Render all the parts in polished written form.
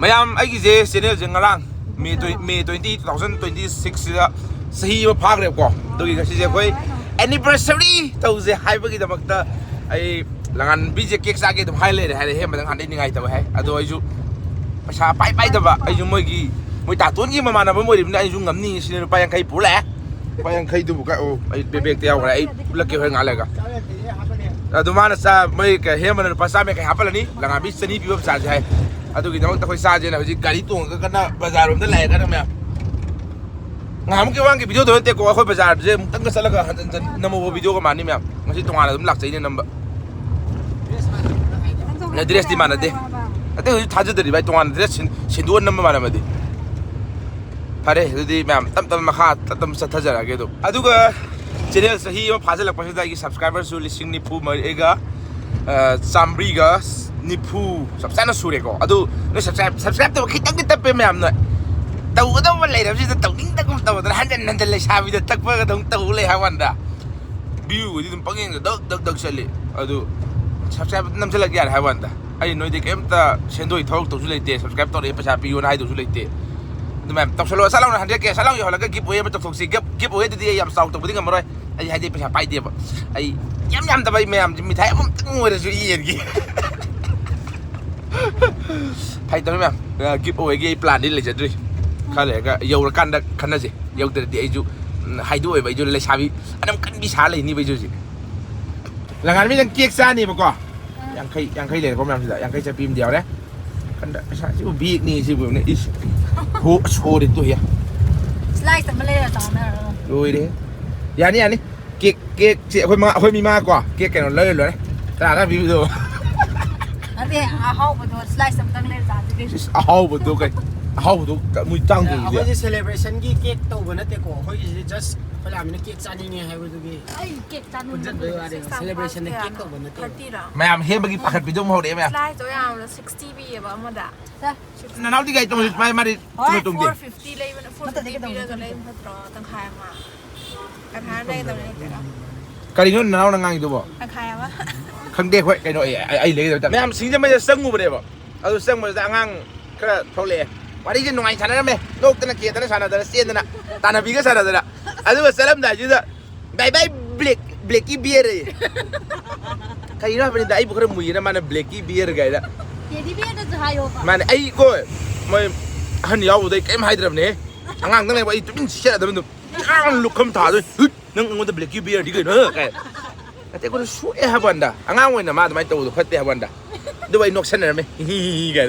mayam ai je channel je ngarang May 20 2026 da sahi ma phag re ko to gi si je koi anniversary to je hai ba gi da makta ai langan bi je cake sa ge dum hai le hai he ma dang han dei ngai ta hai ado ai ju pasa pai da ba ai ju moi gi moi ta ton gi ma ma na ba moi ri ai ju ngam ni si ne pa yang kai pu le pa yang kai du ka o ai be be te yaw ai lak ke nga le ga ado ma na sa moi ka he ma na pa sa me kai ha pa la ni langan bi sani bi ba sa je hai adugi damak ta khoi sa je na ji gari tong ka kana bazar rom da lai ka na me ngam ke wang ke video to te ko khoi bazar je tang ka sala ka han jan namo video ka mani me ngasi tong ala dum lak chai ne namba na dress di mana de ate hu tha je de bai tong an dress sin du namba mana ma de pare di me tam tam ma kha tam sa tha jara ge do aduga channel sahi ma phajal lak pa da gi subscriber su listing ni phu ma ega samri ga nipu subscribe sure ko adu no subscribe to khitang ni tape me am no tau ga dong lai da ji tau ning ta kum tau da han nan le sa bi da tak pa ga dong tau le ha wan da view ji dum pangeng da dak sale adu subscribe nam sala gyar ha wan da ai noi de kem ta sendoi thok to su le te subscribe to le pa sa pi yo na hai do su le te du mem tok salo salang na han de ke salang yo la ga giveaway ma tok si giveaway de yam sau to bi ngam roi ai hai de pa sa pai de ba ai yam da bai me am mi thai am tang ngoi da su yen gi hay tao mấy em giveaway cái plan đi lấy rồi khai lại cái dầu là căn đó khăn là gì dầu từ để dụ hay đuổi vậy dụ lấy sao bị anh em căn bị sao lấy như vậy dụ gì là ngàn mấy thằng kia xa này mà co yang khai lấy có mấy em yang khai sẽ phim đèo đấy căn đó sao chứ bị này chứ vừa này ít hố xô đến tuổi à slide tao mới lấy được tao nữa rồi đấy ya này kia chị hơi mi ma quả kia cái nó lấy rồi đấy ta đã bị rồi nanti ahau betul slice tentang ni satu ke ahau betul kan ahau betul kat mui tang tu dia ni celebration gi cake to bana te ko khoi ji just pala min cake chani ni hai betul gi ai cake tanu celebration ni cake to bana te 30 ra mày am he bagi pakat pidum ho de mày slice tôi làm là 60 bi ba mà đã na nau ti gai tu mai mari tu tung de 450 lấy 450 bi rồi lấy thật rõ tăng khai mà tăng khai đây tao lấy cái đó na nau na ngang tu bo tăng khai mà khang de khoi cái noi ai le ta mày am sing je mai sang ngu de bo adu sang ma da ngang kra thau le wari je noi sana me lok ta na ke ta na sana da sen na ta na bi ga sana da adu salam da ji da bye bye blacky beer cái đó bên đây bữa mùi nó mà blacky beer cái đó jadi biar ada cahaya mà ai coi mày hắn yêu đây cái em hay được nè ngang cái này vậy tụi mình sẽ là mình lục không thả rồi nâng ngon blacky beer đi cái nữa cáiแต่ก็สวยฮะวันดาอ่างวันน่ะมาทำไมตัวพัดเตะวันดาดูไอ้นกเส้นอะไรไหมฮิกัน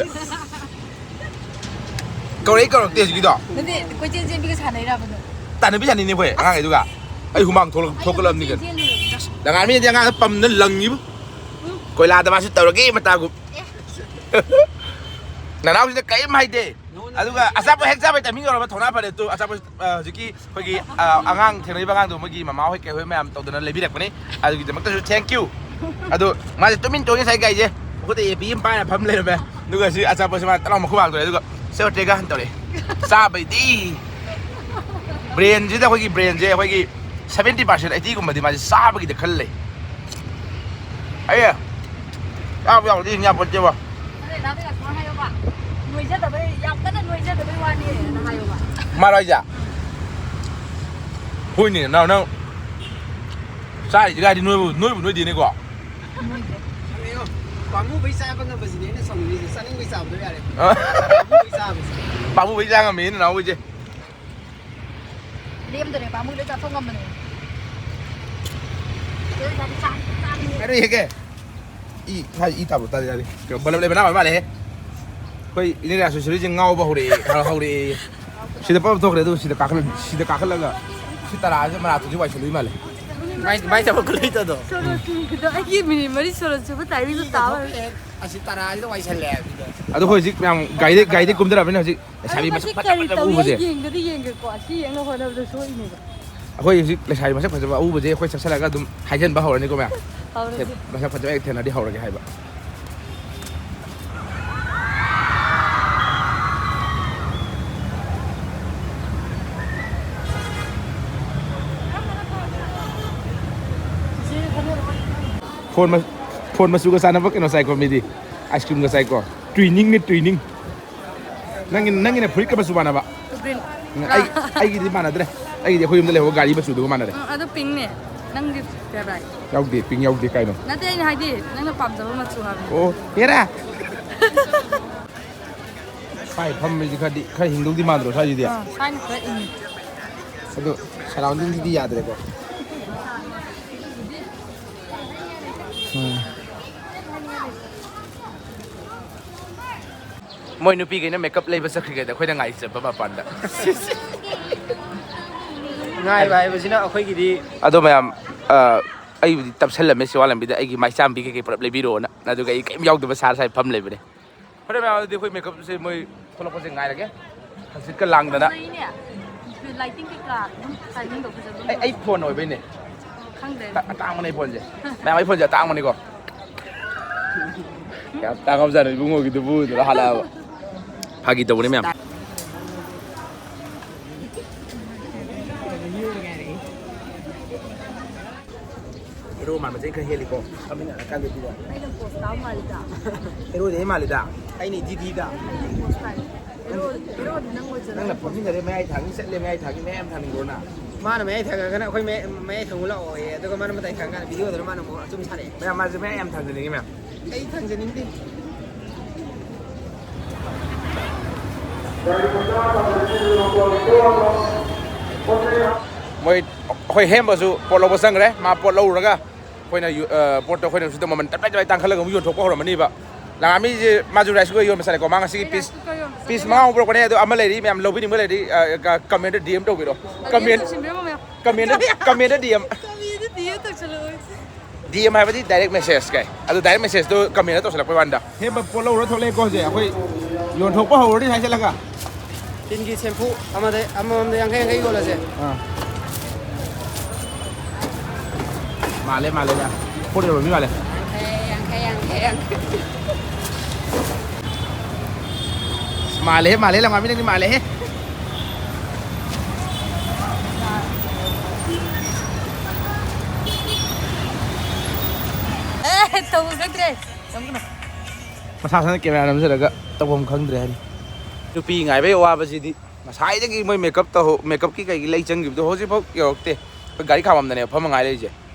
เกาหลีเกาหลีเตะกี่ดอก nanti kau cincin bikin sana ira betul แต่ในพิธีนี้เพื่อนอ่างไอ้ดูกะไอ้หุ่มบังทกกระลำนี่กันดังนั้นมีอย่างงั้นปั๊มนั่นลังยี่ปุ๊กอยลาแต่มาสุดตัวกี้มาตากุนั่นเอาสิไก่ไม่ได้อ่ะดูกะอาซาไปเฮกซาไปแต่มีเรามาถอนหน้าไปเดี๋ยวตัวอาซาไปจิกี้เมื่อกี้อ่างเทนนิสบ้างตัวเมื่อกี้มาเมาให้แกเฮ้ยแม่ตัวนั้นเลยพี่เด็กคนนี้อ่ะดูจะมันก็จะ thank you อ่ะดูมาจะตัวมินโจนี่ใส่ไก่เจ้ปกติปีมป้ายนะพัมเลยไหมดูกะสิอาซาไปสมาตลอดมาคู่บ้างตัวเลยดูกะเซลเตกันตัวเลยซาไปดีเบรนจีแต่เมื่อกี้เบรนเจ้เมื่อกี้70% 80กูมาดีมาจะซาไปกี่เด็กขึ้นเลยไอ้เนี่ยเอาที่เนี่ยปวดเจ้า nanti nak kau cahaya pak nuai je tapi yang kan nuai je tapi wani nak cahaya pak มาเลยจ้ะพูดนี่น้องใช่จะได้ดีนุ่ยดีนี่กว่า Pamu bisa apa nggak bersih ni song ni saling bisa betul ya. Bisa. ปากผู้พิจารณามีนน้องวิจิ diam tu ni pamu dia tak faham mana dia tadi cari ไม่ได้แกอีตับตัดอะไรก็บอลเลยเป็นหน้ามาเลยเฮ้ยนี่แหละสุดๆจริงเงาบ่าวเลยเขาเลยสิเดป้าตัวเลยดูสิเดกากเลยก็สิตาลาจะมาตัวที่ว่าช่วยมาเลย Mai sama kulit tu. kita lagi minimal solo coba tadi itu tahu Asyik tara itu wajah seleb. อ่ะทุกคนสิแม่งไก่ที่กุมตระเป็นอะไรสิชาบีมาสักพักจะอู้บ่เจ้ ยิงก็ได้ยิงก็กว่าที่ยิงแล้วคนเราจะช่วยนี่ เฮ้ยสิเลยชาบีมาสักพักจะอู้บ่เจ้ค่อยสักๆแล้วก็ดุมหายเช่นบ่าวนี่ก็แม่ เอาเลย มาสักพักจะไอ้เทนน่ะที่เฮาเลยให้บ่phone mà suka sana pakai no sai ko midi ice cream ga sai ko training ni training ꯅꯪꯒꯤꯅ ꯐꯨꯔꯤꯠ ꯀ ꯃꯆꯨ ꯃꯥꯟꯅꯕ green ꯑꯩꯒꯤꯗꯤ ꯃꯥꯟꯅꯗ꯭ꯔꯦ ꯑꯩꯒꯤꯗꯤ ꯑꯩꯈꯣꯏ ꯌꯨꯝꯗ ꯂꯩꯍꯧꯕ ꯒꯥꯔꯤ ꯃꯆꯨꯗꯨꯒ ꯃꯥꯟꯅꯔꯦ ꯑꯗꯨ ꯄꯤꯡꯅꯦ ꯅꯪꯒꯤ ꯐꯦꯚꯣꯔꯥꯏꯠ ꯌꯥꯎꯗꯦ ꯄꯤꯡ ꯌꯥꯎꯗꯦ ꯀꯥꯏꯅꯣ ꯅꯠꯇꯦ ꯑꯩꯅ ꯍꯥꯏꯗꯤ ꯅꯪꯅ ꯄꯥꯝꯖꯕ ꯃꯆꯨ ꯍꯥꯏꯕꯅꯤ ꯑꯣ ꯍꯦꯔꯥ ꯁ꯭ꯋꯥꯏ ꯐꯝꯕꯁꯤ ꯈꯔ ꯍꯤꯡꯗꯧꯗꯤ ꯃꯥꯟꯗ꯭ꯔꯣ ꯁ꯭ꯋꯥꯏꯁꯤꯗꯤ ꯁꯥꯏꯅ ꯈꯔ ꯏꯪꯉꯤ ꯑꯗꯣ ꯁꯔꯥꯎꯟꯗꯤꯡꯁꯤꯗꯤ ꯌꯥꯗ꯭ꯔꯦꯀꯣ ꯃꯣꯏ ꯅꯨꯄꯤꯈꯩꯅ ꯃꯦꯀꯞ ꯂꯩꯕ ꯆꯠꯈ꯭ꯔꯤꯉꯩꯗ ꯑꯩꯈꯣꯏꯅ ꯉꯥꯏ ꯆꯠꯄ ꯃꯄꯥꯟꯗ ꯉꯥꯏꯕ ꯍꯥꯏꯕꯁꯤꯅ ꯑꯩꯈꯣꯏꯒꯤꯗꯤ ꯑꯗꯣ ꯃꯌꯥꯝ ꯑꯩꯕꯨꯗꯤ ꯇꯞꯁꯜꯂꯝꯃꯦ ꯁꯤꯋꯥ ꯂꯝꯕꯤꯗ ꯑꯩꯒꯤ ꯃꯥꯏꯆꯥꯝꯕꯤ ꯀꯩꯀꯩ ꯄꯨꯂꯞ ꯂꯩꯕꯤꯔꯛꯑꯣꯅ ꯑꯗꯨꯒ ꯑꯩ ꯀꯩꯝ ꯌꯥꯎꯗꯕ ꯁꯥꯔ ꯁꯥꯏ ꯐꯝ ꯂꯩꯕꯅꯦ ꯐꯔꯦ ꯃꯌꯥꯝ ꯑꯗꯨꯗꯤ ꯑꯩꯈꯣꯏ ꯃꯦꯀꯞꯁꯦ ꯃꯣꯏ ꯊꯣꯛꯂꯛꯄꯁꯦ ꯉꯥꯏꯔꯒꯦ ꯍꯧꯖꯤꯛꯀ ꯂꯥꯡꯗꯅ ꯂꯥꯏꯇꯤꯡ ꯀꯩꯀꯥ ꯑꯗꯨꯝ ꯇꯥꯏꯃꯤꯡꯗꯣ ꯐꯖꯕ ꯑꯩ ꯐꯣꯟ ꯑꯣꯏꯕꯩꯅꯦ ꯈꯪꯗ꯭ꯔꯦ ꯑꯇꯥꯡꯕꯅꯦ ꯐꯣꯟꯁꯦ ꯃꯌꯥꯝ ꯑꯩ ꯐꯣꯟꯁꯦ ꯑꯇꯥꯡꯕꯅꯤꯀꯣ ꯌꯥꯝ ꯇꯥꯡꯉꯕꯖꯥꯠꯅꯤ ꯏꯕꯨꯡꯉꯣꯒꯤꯗꯨꯕꯨ ꯑꯗꯨꯅ ꯍꯜꯂꯛꯑꯕ ꯐꯥꯒꯤ ꯇꯧꯕꯅꯦ ꯃꯌꯥꯝ ꯍꯦꯔꯣ ꯃꯥꯟꯕꯁꯦ ꯈꯔ ꯍꯦꯜꯂꯤꯀꯣ ꯐꯝꯃꯤꯟꯅꯔꯀꯥꯟꯗꯗꯤ ꯑꯩꯅ ꯄꯣꯁ ꯇꯥꯕ ꯃꯥꯜꯂꯤꯗ ꯍꯦꯔꯣꯗꯤ ꯑꯩ ꯃꯥꯜꯂꯤꯗ ꯑꯩꯅ ꯏꯗꯤꯗꯤꯗ ꯄꯣꯁ ꯇꯥꯏ ꯍꯦꯔꯣꯗꯤ ꯅꯪ ꯑꯣꯏꯖꯔ ꯅꯪꯅ ꯐꯝꯃꯤꯟꯅꯔꯦ ꯃꯌꯥꯏ ꯊꯥꯡꯉꯤ ꯆꯠꯂꯦ ꯃꯌꯥꯏ ꯊꯥꯡꯉꯤ ꯃꯌꯥꯝ ꯊꯥꯡꯅꯤꯡꯕ꯭ꯔꯣꯅ ꯃꯥꯅ ꯃꯌꯥꯏ ꯊꯪꯉꯒꯅ ꯑꯩꯈꯣꯏ ꯃꯌꯥꯏ ꯊꯪꯉꯨ ꯂꯥꯛꯑꯣꯌꯦ ꯑꯗꯨꯒ ꯃꯥꯅ ꯃꯇꯥꯏ ꯊꯪꯉꯒꯅ ꯚꯤꯗꯤꯑꯣꯗꯨꯅ ꯃꯥꯅ ꯑꯃꯨꯛ ꯑꯆꯨꯝ ꯁꯥꯔꯛꯑꯦ ꯃꯌꯥꯝ ꯃꯥꯁꯦ ꯃꯌꯥꯝ ꯌꯥꯝ ꯊꯥꯡꯖꯅꯤꯡꯉꯤ ꯃꯌꯥꯝ ꯑꯩ ꯊꯪꯖꯅꯤꯡꯗꯦ ꯃꯣꯏ ꯑꯩꯈꯣꯏ ꯍꯦꯝꯕꯁꯨ ꯄꯣꯠ ꯂꯧꯕ ꯆꯪꯈ꯭ꯔꯦ ꯃꯥ ꯄꯣꯠ ꯂꯧꯔꯨꯔꯒ ꯑꯩꯈꯣꯏꯅ ꯄꯣꯠꯇꯣ ꯑꯩꯈꯣꯏꯅ ꯁꯤꯗ ꯃꯃꯟ ꯇꯞ ꯇꯞ ꯇꯥꯡꯈꯠꯂꯒ ꯑꯃꯨꯛ ꯌꯣꯟꯊꯣꯛꯄ ꯍꯧꯔꯝꯃꯅꯤꯕ ꯂꯥꯡꯉꯥꯃꯤꯁꯦ ꯃꯥꯁꯨ ꯔꯥꯏꯁ ꯀꯨꯀꯔ ꯌꯣꯟꯕ ꯆꯠꯂꯦꯀꯣ ꯃꯥ ꯉꯁꯤꯒꯤ ꯄꯤꯁ 5 ꯄꯨꯔꯛꯄꯅꯦ ꯑꯗꯣ ꯑꯃ ꯂꯩꯔꯤ ꯃꯌꯥꯝ ꯂꯧꯕꯤꯅꯤꯡꯕ ꯂꯩꯔꯤ ꯀꯃꯦꯟꯗ DM ꯇꯧꯕꯤꯔꯣ ꯀꯃꯦꯟꯗ DM ꯍꯥꯏꯕꯗꯤ ꯗꯥꯏꯔꯦꯛ ꯃꯦꯁꯦꯖ ꯀꯥꯏ ꯑꯗꯨ ꯗꯥꯏꯔꯦꯛ ꯃꯦꯁꯦꯖꯇꯣ ꯀꯃꯦꯟꯗ ꯇꯧꯁꯤꯜꯂꯛꯄꯩ ꯋꯥꯟꯗ ꯍꯦꯝꯕ ꯄꯣꯠ ꯂꯧꯔ ꯊꯣꯛꯂꯛꯑꯦꯀꯣ ꯍꯧꯖꯤꯛ ꯑꯩꯈꯣꯏ ꯌꯣꯟꯊꯣꯛꯄ ꯍꯧꯔꯅꯤ ꯁꯥꯏ ꯆꯠꯂꯒ ꯇꯤꯟꯒꯤ ꯁꯦꯝꯐꯨ ꯑꯃꯃꯝꯗ 50 ꯌꯣꯜꯂꯁꯦ ꯃꯥꯜꯂꯦ ꯃꯥꯜꯂꯦ ꯄꯣꯠ ꯌꯣꯟꯕ ꯃꯤ ꯃꯥꯜꯂꯦ ꯃꯥꯜꯂꯦ ꯂꯥꯡꯉꯥꯃꯤ ꯅꯪꯗꯤ ꯃꯥꯜꯂꯦꯍꯦ ꯇꯧꯒꯗ꯭ꯔꯦ ꯃꯁꯥꯁꯥꯅ ꯀꯦꯃꯦꯔꯥ ꯅꯝꯖꯔꯒ ꯇꯧꯐꯝ ꯈꯪꯗ꯭ꯔꯦ ꯍꯥꯏꯅꯤ ꯅꯨꯄꯤ ꯉꯥꯏꯕꯩ ꯑꯋꯥꯕꯁꯤꯗꯤ ꯉꯁꯥꯏꯗꯒꯤ ꯃꯣꯏ ꯃꯦꯀꯞꯀꯤ ꯀꯩꯒꯤ ꯂꯩ ꯆꯪꯈꯤꯕꯗꯣ ꯍꯧꯖꯤꯛꯐꯥꯎ ꯌꯧꯔꯛꯇꯦ ꯑꯩꯈꯣꯏ ꯒꯥꯔꯤ ꯈꯥꯝꯃꯝꯗꯅꯦꯕ ꯐꯝꯃ ꯉꯥꯏ ꯂꯩꯔꯤꯁꯦ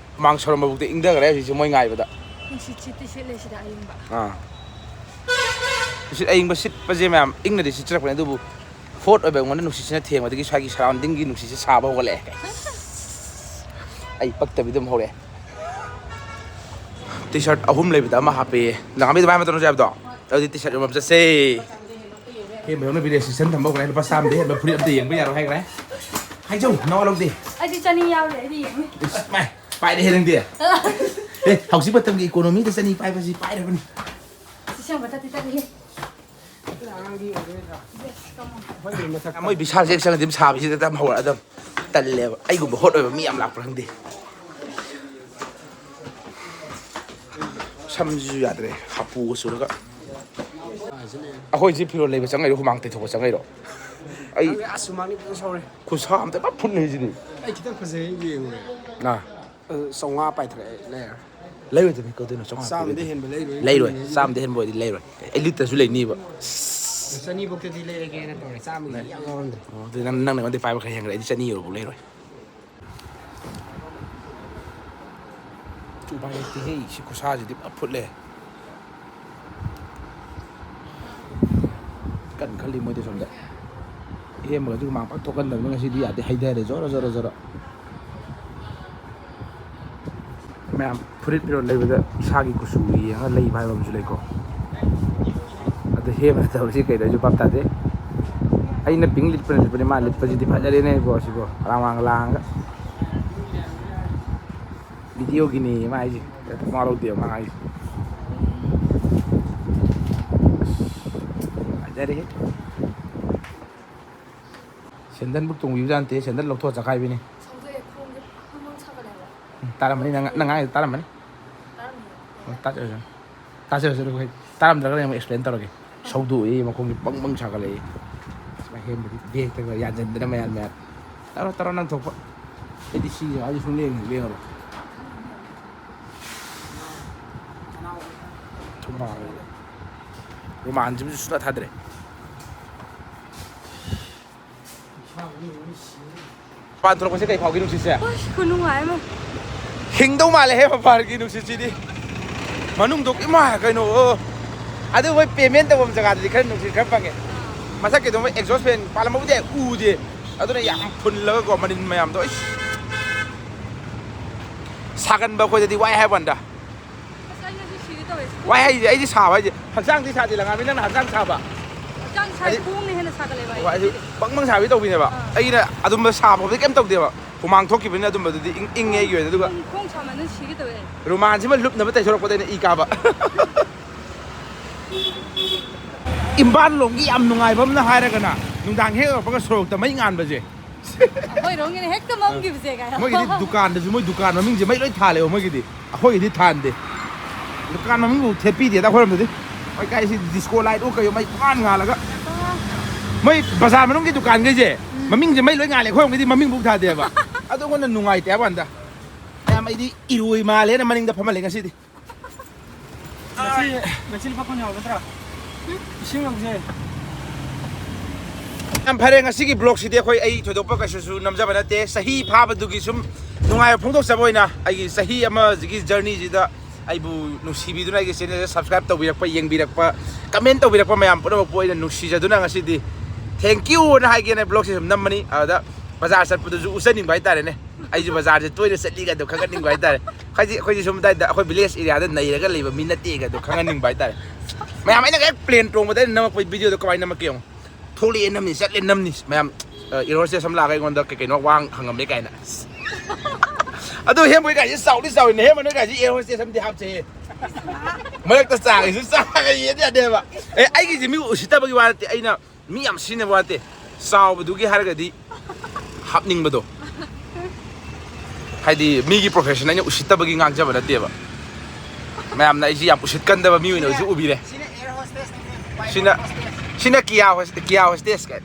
ꯃꯥꯡ ꯁꯧꯔꯝꯕꯕꯨꯛꯇ ꯏꯪꯊꯈ꯭ꯔꯦ ꯍꯧꯖꯤꯛꯁꯦ ꯃꯣꯏ ꯉꯥꯏꯕꯗ ꯅꯨꯡꯁꯤꯠ ꯁꯤꯠꯇꯤ ꯁꯤꯠꯂꯦ ꯁꯤꯗ ꯑꯌꯤꯡꯕ ꯅꯨꯡꯁꯤꯠ ꯑꯌꯤꯡꯕ ꯁꯤꯠꯄꯁꯦ ꯃꯌꯥꯝ ꯏꯪꯅꯗꯤ ꯁꯤꯠꯆꯔꯛꯄꯅꯦ ꯑꯗꯨꯕꯨ ꯐꯣꯔꯠ ꯑꯣꯏꯕ ꯑꯩꯉꯣꯟꯗ ꯅꯨꯡꯁꯤꯠꯁꯤꯅ ꯊꯦꯡꯕꯗꯒꯤ ꯁ꯭ꯋꯥꯏꯒꯤ ꯁꯔꯥꯎꯟꯗꯤꯡꯒꯤ ꯅꯨꯡꯁꯤꯠꯁꯦ ꯁꯥꯕ ꯍꯧꯒꯠꯂꯛꯑꯦ ꯑꯩ ꯄꯛꯇꯕꯤ ꯑꯗꯨꯝ ꯍꯧꯔꯛꯑꯦ ꯇꯤ ꯁꯥꯔꯠ 3 ꯂꯩꯕꯗ ꯑꯃ ꯍꯥꯞꯄꯦꯌꯦ ꯂꯥꯡꯉꯥꯃꯤꯗ ꯃꯥꯏ ꯃꯇꯝꯁꯨ ꯍꯥꯏꯕꯗꯣ ꯑꯗꯨꯗꯤ ꯇꯤ ꯁꯥꯔꯠ ꯌꯣꯟꯕ ꯆꯠꯁꯦ ꯍꯦꯝꯕ ꯌꯧꯅꯕꯤ ꯔꯦꯁꯇ꯭ꯔꯤꯛꯁꯟ ꯊꯝꯕ ꯍꯧꯈ꯭ꯔꯦ ꯂꯨꯄꯥ 100 ꯍꯦꯟꯕ ꯐꯨꯔꯤꯠ ꯑꯝꯇ ꯌꯦꯡꯕ ꯌꯥꯔꯣꯏ ꯍꯥꯏꯈ꯭ꯔꯦ ꯍꯥꯏꯖꯧ ꯅꯋꯥ ꯂꯧꯗꯦ ꯑꯩꯗꯤ ꯆꯅꯤ ꯌꯥꯎꯔꯦ ꯑꯩꯗꯤ ꯌꯦꯡꯉꯨ ꯄꯥꯏꯔꯦ ꯍꯦ ꯅꯪꯗꯤ ꯍꯧꯖꯤꯛ ꯃꯇꯝꯒꯤ ꯏꯀꯣꯅꯣꯃꯤꯗ ꯆꯅꯤ ꯄꯥꯏꯕꯁꯤ ꯄꯥꯏꯔꯕꯅꯤ ꯃꯣꯏ ꯕꯤꯁꯥꯜꯁꯦ ꯍꯦꯛ ꯆꯪꯉꯗꯤ ꯁꯥꯕꯁꯤꯗ ꯑꯗꯨꯝ ꯍꯧꯔꯛꯑꯗꯝ ꯇꯜꯂꯦꯕ ꯑꯩꯒꯨꯝꯕ ꯍꯣꯠ ꯑꯣꯏꯕ ꯃꯤ ꯌꯥꯝ ꯂꯥꯛꯄ꯭ꯔꯥ ꯈꯪꯗꯦ ꯁꯝꯁꯤꯁꯨ ꯌꯥꯗ꯭ꯔꯦ ꯍꯥꯄꯨꯒ ꯆꯨꯔꯒ ꯑꯩꯈꯣꯏꯁꯤ ꯐꯤꯔꯣꯜ ꯂꯩꯕ ꯆꯪꯉꯩꯔꯣ ꯍꯨꯃꯥꯡ ꯇꯩꯊꯣꯛꯄ ꯆꯪꯉꯩꯔꯣ ꯑꯩ ꯑꯁꯨꯃꯥꯡꯅꯤ ꯄꯨꯡ ꯁꯧꯔꯦ ꯈꯨꯠꯁꯥ ꯑꯝꯇ ꯄꯨꯔꯥ ꯐꯨꯠꯅꯩꯁꯤꯗꯤ ꯑꯩ ꯈꯤꯇꯪ ꯐꯖꯩ ꯌꯦꯡꯉꯨꯔꯦ 500 ꯄꯥꯏꯊꯔꯛꯑꯦ ꯂꯩꯔ ꯂꯩꯔꯣꯏꯗꯕꯅꯤ ꯀꯧꯗꯣꯏꯅꯣ 100 ꯍꯦꯟꯕ ꯂꯩꯔꯣꯏ ꯂꯩꯔꯣꯏ 100 ꯍꯦꯟꯕ ꯑꯣꯏꯗꯤ ꯂꯩꯔꯣꯏ ꯑꯩ ꯂꯤꯠꯇꯁꯨ ꯂꯩꯅꯤꯕ 200 ꯐꯥꯎꯇꯗꯤ ꯂꯩꯔꯒꯦꯅ ꯇꯧꯔꯦ 100ꯒꯤ ꯌꯥꯝ ꯌꯥꯎꯔꯝꯗ꯭ꯔꯦ ꯑꯗꯨ ꯅꯪꯅ ꯑꯩꯉꯣꯟꯗ ꯄꯥꯏꯕ ꯈꯔ ꯍꯦꯟꯈ꯭ꯔꯦ ꯑꯩꯗꯤ 100 ꯌꯧꯔꯐꯥꯎ ꯂꯩꯔꯣꯏ ꯎꯄꯥꯏ ꯂꯩꯇꯦꯍꯦ ꯁꯤ ꯈꯨꯠꯁꯥꯁꯤꯗꯤ ꯄꯨꯔꯥ ꯐꯨꯠꯂꯦ ꯀꯟ ꯈꯜꯂꯤ ꯃꯣꯏꯗꯤ ꯁꯣꯝꯗ ꯍꯦꯝꯕꯒꯁꯨ ꯍꯨꯃꯥꯡ ꯄꯥꯛ ꯊꯣꯛꯍꯟꯗꯕꯅꯤ ꯉꯁꯤꯗꯤ ꯌꯥꯗꯦ ꯍꯩꯊꯔꯦ ꯖꯣꯔꯣ ꯃꯌꯥꯝ ꯐꯨꯔꯤꯠ ꯐꯤꯔꯣꯜ ꯂꯩꯕꯗ ꯏꯁꯥꯒꯤ ꯀꯨꯆꯨ ꯌꯦꯡꯉꯒ ꯂꯩꯕ ꯍꯥꯏꯕ ꯑꯃꯁꯨ ꯂꯩꯀꯣ ꯑꯗꯨ ꯍꯦꯝꯕ ꯇꯧꯔꯤꯁꯤ ꯀꯩꯗꯧꯁꯨ ꯚꯥꯞ ꯇꯥꯗꯦ ꯑꯩꯅ ꯄꯤꯡ ꯂꯤꯠꯄꯅꯤ ꯃꯥ ꯂꯤꯠꯄꯁꯤꯗꯤ ꯐꯖꯔꯦꯅꯦꯀꯣ ꯁꯤꯀꯣ ꯔꯥꯡ ꯂꯥꯡꯉꯒ ꯚꯤꯗꯤꯑꯣꯒꯤꯅꯤ ꯃꯥ ꯍꯥꯏꯁꯦ ꯃꯥ ꯂꯧꯗꯦꯕ ꯃꯥ ꯍꯥꯏꯁꯦ ꯐꯖꯔꯦꯍꯦ ꯁꯦꯟꯗꯟꯕꯨ ꯇꯣꯡꯕꯤꯕꯖꯥꯠ ꯅꯠꯇꯦ ꯁꯦꯟꯗꯟ ꯂꯧꯊꯣꯛꯑ ꯆꯈꯥꯏꯕꯤꯅꯤ ꯁꯧꯖꯩ ꯈꯣꯡꯁꯦ ꯐꯪ ꯁꯥꯒꯠꯂꯦꯕ ꯇꯥꯔꯝꯃꯅꯤ ꯅꯪ ꯉꯥꯡꯉꯤꯗꯣ ꯇꯥꯔꯝꯃꯅꯤ ꯇꯥꯖꯔꯁꯅꯨ ꯑꯩꯈꯣꯏ ꯇꯥꯔꯝꯗ꯭ꯔꯒꯅ ꯑꯃꯨꯛ ꯑꯦꯛꯁꯄ꯭ꯂꯦꯟ ꯇꯧꯔꯒꯦ ꯁꯧꯗꯣꯛꯑꯦ ꯃꯈꯣꯡꯁꯦ ꯕꯪ ꯁꯥꯒꯠꯂꯛꯑꯦ ꯁꯨꯃꯥꯏꯅ ꯍꯦꯟꯕꯗꯤ ꯕꯦꯛꯇꯒ ꯌꯥꯟꯁꯤꯟꯗꯅ ꯃꯌꯥꯝ ꯇꯧꯔꯣ ꯅꯪ ꯊꯣꯛꯄ ꯑꯩꯗꯤ ꯁꯤ ꯖꯒꯥꯗꯤ ꯁꯨꯡꯂꯦꯡ ꯂꯦꯡꯉꯔꯣꯏ ꯔꯣꯃꯥꯟꯁꯤꯃꯁꯨ ꯁꯨꯡꯊꯥ ꯊꯥꯗ꯭ꯔꯦ Pan thong ko si kay phau gi nung si se โอ้ยคุณนุ่งหายมั้ย hing dau ma le he pa gi nung si di manung dok ima kai no adu wai payment ta bom jaga di khan nung si khan pange masak ke dom exhaust fan pala mo de u de adu na yam phun la ko manin mayam to sagan ba ko di wai hai ban da ใช่ยังสิตัวเว้ย wai hai ai di sa wai di haksang di sa di la ngam nang haksang sa ba จังใช้พุ่งนี่ให้น่ะสักเลยไว้ wai bang bang sa wi to bi ne ba ai na adum ba sa ba de kem tok de ba humang thok ki bin adum ba di ing nge yu de du ga พุ่งชามันสิตัวเว้ย roman si man lup na ba tai sorok pa de i ka ba imban long gi am nungai bam na hai ra kana nung dang he ba ga sorok ta mai ngan ba je โอ้ยร้องนี่เฮ็ดก็มองกิบเสกไง moi gi dukan de moi dukan ma ming je mai loi tha le moi gi di a hoi gi di than de dukan ma ming bu thepi de da khoram de mai kai si disco light o ka yo mai pan nga la ga mai bazar ma nung gi dukan ge je ma ming je mai loi nga le khoram gi di ma ming bu tha de ba adu ko na nungai te ban da ai mai di irui ma le na maning da phama le nga si di Masih lupa kau nyawa betul. Ising lang sih. am phare nga sigi blog si de khoi ai thodok pa ka su nam ja bana te sahi pha ba du gi sum nungai phong tok saboi na ai gi sahi ama gi journey ji da ai bu nu si bi du na gi channel subscribe to bi rak pa yeng bi rak pa comment to bi rak pa mayam pu na po ina nu si ja du na nga si di thank you na hai gi na blog si sum nam mani ada bazar sat pu du ju usaning bai tare ne ai ju bazar je toy de satli ga du khagat ning bai tare khoi ji sum dai da khoi village area da nai ra ga leiba min na te ga du khagat ning bai tare mayam ai na ga plane trong ba da na ma video da kai na ma kyong tholi enam ni set enam ni mayam irose samla ga ngon da ke no wang hangam le kai na adu hem boi ga ji sau ni hem no ga ji irose sam di hap che malak ta sa ga sa ga ye da de ba ai gi ji mi usita ba gi wa te ai na mi yam sin ba te sau bu du gi har ga di hapning ba do hai di mi gi professional ni usita ba gi ngang ja ba da te ba mayam na ji yam usit kan da ba mi no ju ubi re Sini air hostess. Sina kia hostess kan.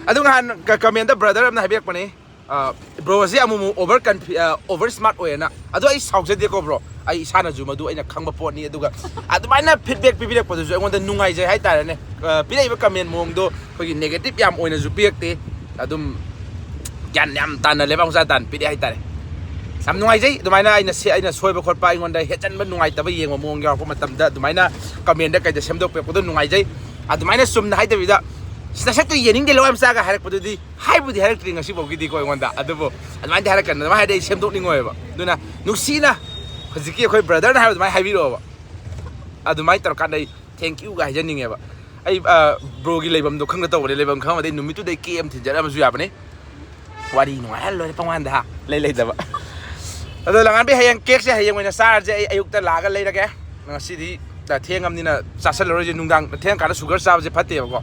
Adu nga ka comment da brother amna habek pani. Bro si amu over smart oy na. Adu ai sauk je ko bro. Ai sana ju madu aina khangba pot ni aduga. Adu mai na feedback pibirek podu ju ngon da nungai je hai ta ne. Pilai ba comment mong do khoi negative yam oina ju piak te. Adum yan yam tan le bang sa tan pidai hai ta ne. Sam nungai je du mai na aina soi ba khot pa ngon da hechan ba nungai ta ba yeng ma mong yaw ko matam da du mai na comment da kai da semdok pe podu nungai je. Adu mai na sum na hai da vida. Sina sa tu yening de lo am sa ga harak podu di hai bu di harak tring asi bo gi di ko ngon da adu bo adu mai da harak kan ma hai da semdok ni ngoi ba. Du na nusi na hojiki khoi brother na hai du mai hai bi ro ba. Adu mai tar kan dai thank you ga janing e ba. Ai bro gi leibam do khang da to ba leibam khang ma dai numi tu dai kem thin jara ma su ya ba ne. Wari no ai lo pangwan da le da ba. Adu langan bi hayang cake se hayang wena sar je ayuk ta la ga le da ke. Ngasi di da thengam ni na chasal ro je nungdang theng ka sugar sa je phatte ba ko.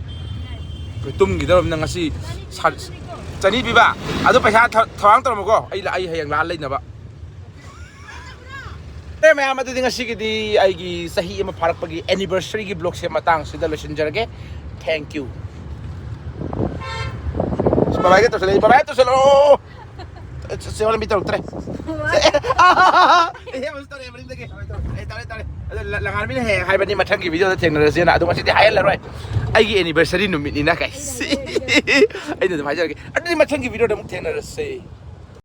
Tum gi da na ngasi chani bi ba. Adu paisa thawang tor mo ko ai hayang la le na ba. Mayam adu ngasi gi di ai gi sahi ma pharak pa gi anniversary gi blog se matang sida losin jarge. Thank you. Bye bye to se lo. Se wala bitaw tre. Hemos story bring de ke. Tare. Langan mi he hai bani mathang gi video da theng na se na adu ma si hai la roi. Ai gi anniversary numit ni na kai. Ai de bhai jar ke. Adu mathang gi video da mu theng na se.